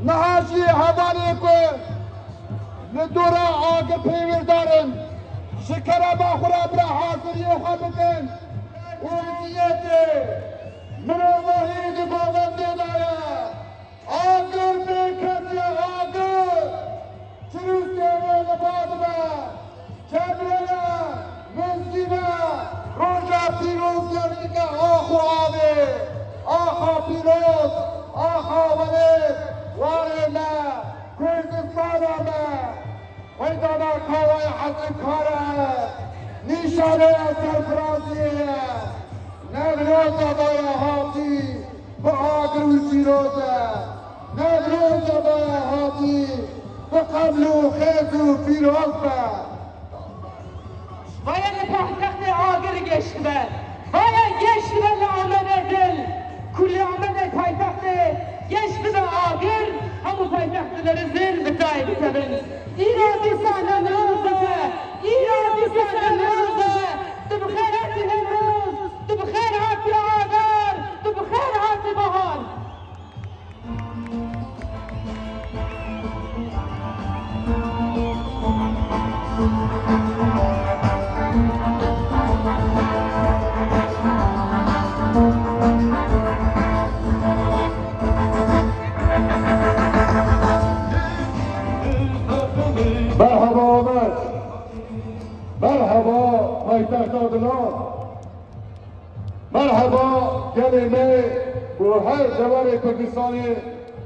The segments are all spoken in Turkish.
نهاجی حوالی کو لدورا آگ پیوردارن شکر با خورا برا حاضری خواب بکن اولیتی منوضاهی دی باوندی داره آگر بیکتی آگر چروسی اول باد با جبرنا مزگینا روژا پیروز یعنی که آخو آبی آخا پیروز آخا ولید وارنا کردستان آمه ویدانا کاوی حسن کاره نیشانه سرفرازیه نوروز آبای هاتی به آگرو شیروزه نوروز آبای هاتی به قبل و خیز و پیروز به باید پایتخت آگر geçti be. Bayağı geçti be Ahmet Edil. Kulli Ahmet payitahtı geçti be ağır. Hamu payitahtları zil müteahhit sebin. İradi sana Newroza. İradi sana Newroza. Tu bخير hati Newroz. Tu bخير hati ağır. Tu bخير hati bahar. Merhaba Ahmet. Merhaba payitaht adına. Merhaba gelime bu her devar Kürdistan'ı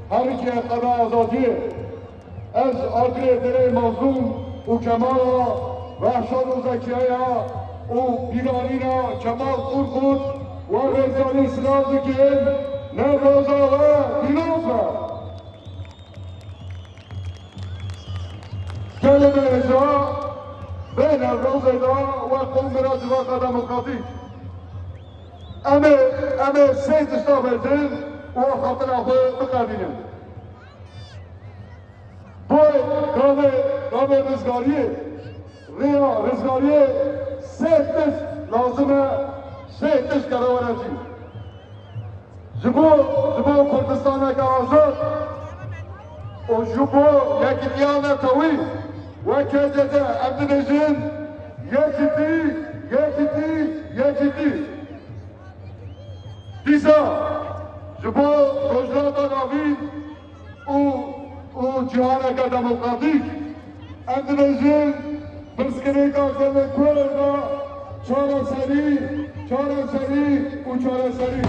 her ikiye kadar azadî. Ez agre dere mazlum u kemala vahşan u zekiyaya u piranina kemal Kurkut ve rezali sınav dikin Newroza ve Newroza. Kelimeyece ve Newroza'da ve Kongre Civaka Demokratik. Eme seyt istaverdin ve hatırafı bıkardinin. Boy gave rızgariye, riya rızgariye seytiş lazıme seytiş karavanacı. Jibo Kurdistan'a azad o jibo yekidiyane tavi ve kecede emdinejin yekidi Disa jibo rojnata navi u cihana demokratik emdinejin Pırskene kalkana kurarda çare seri u çare seri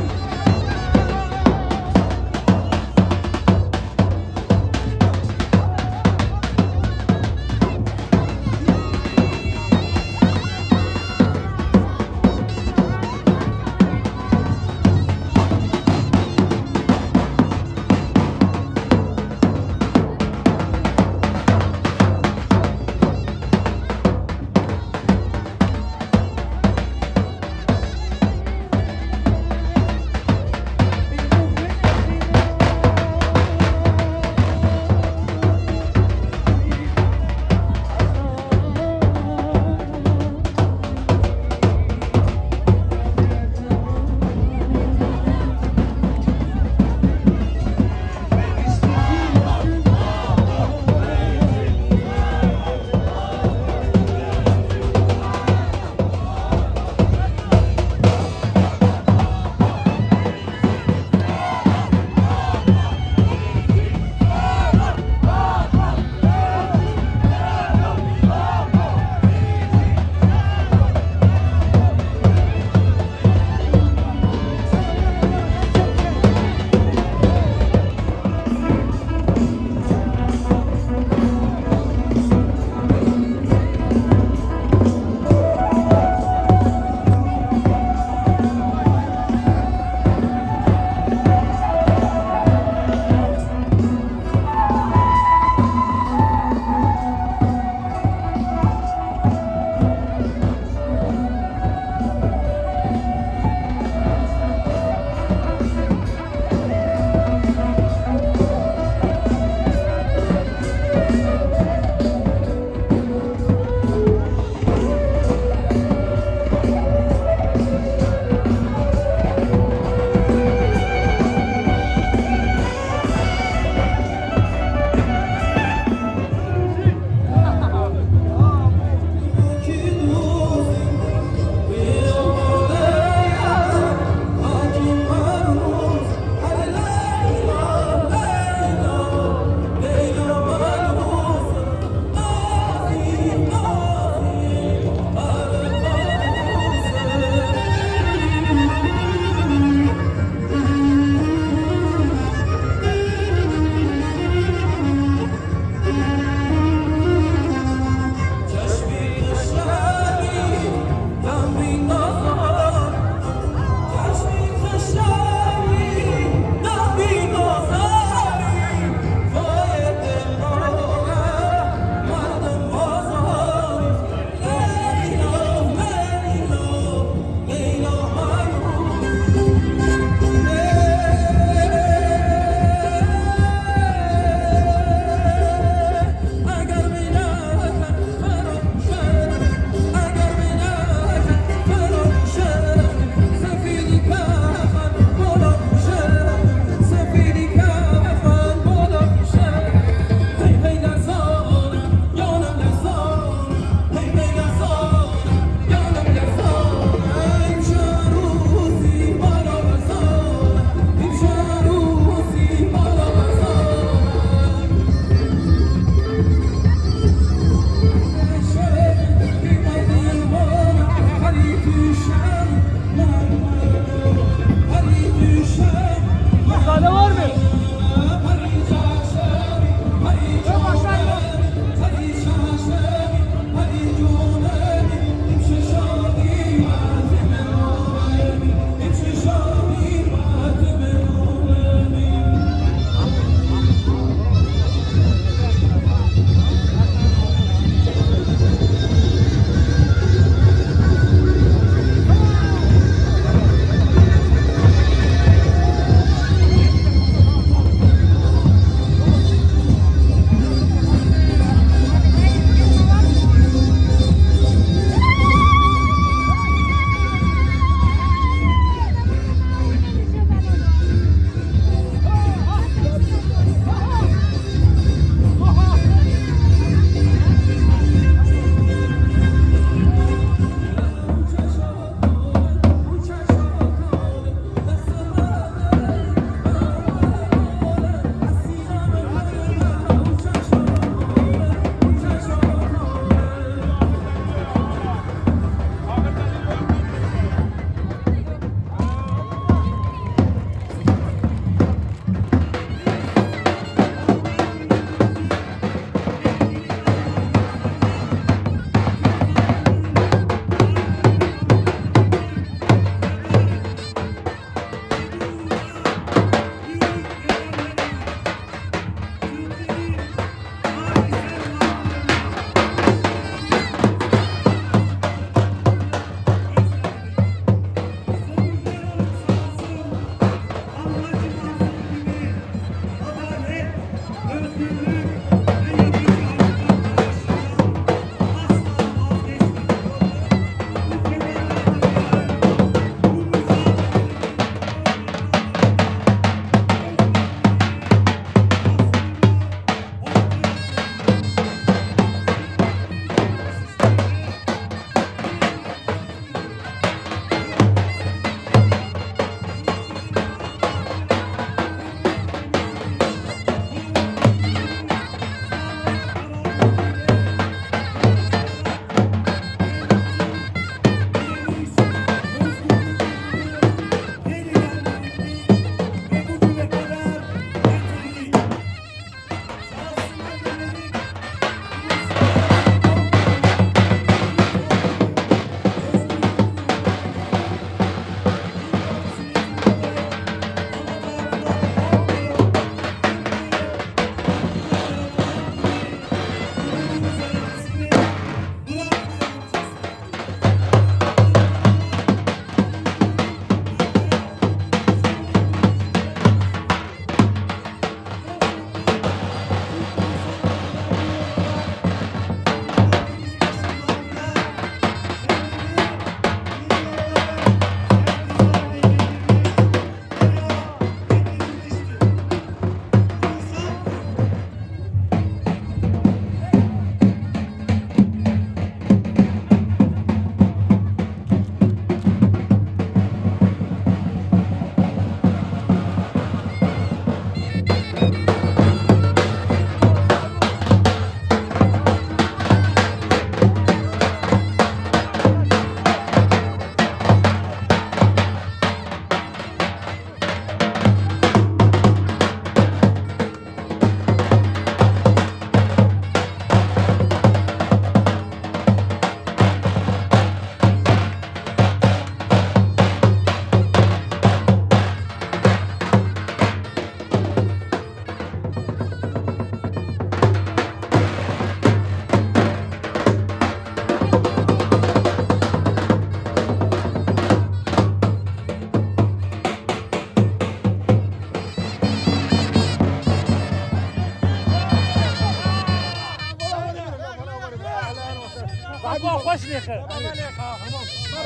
باش ليخ تمام عليك.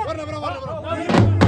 ورنا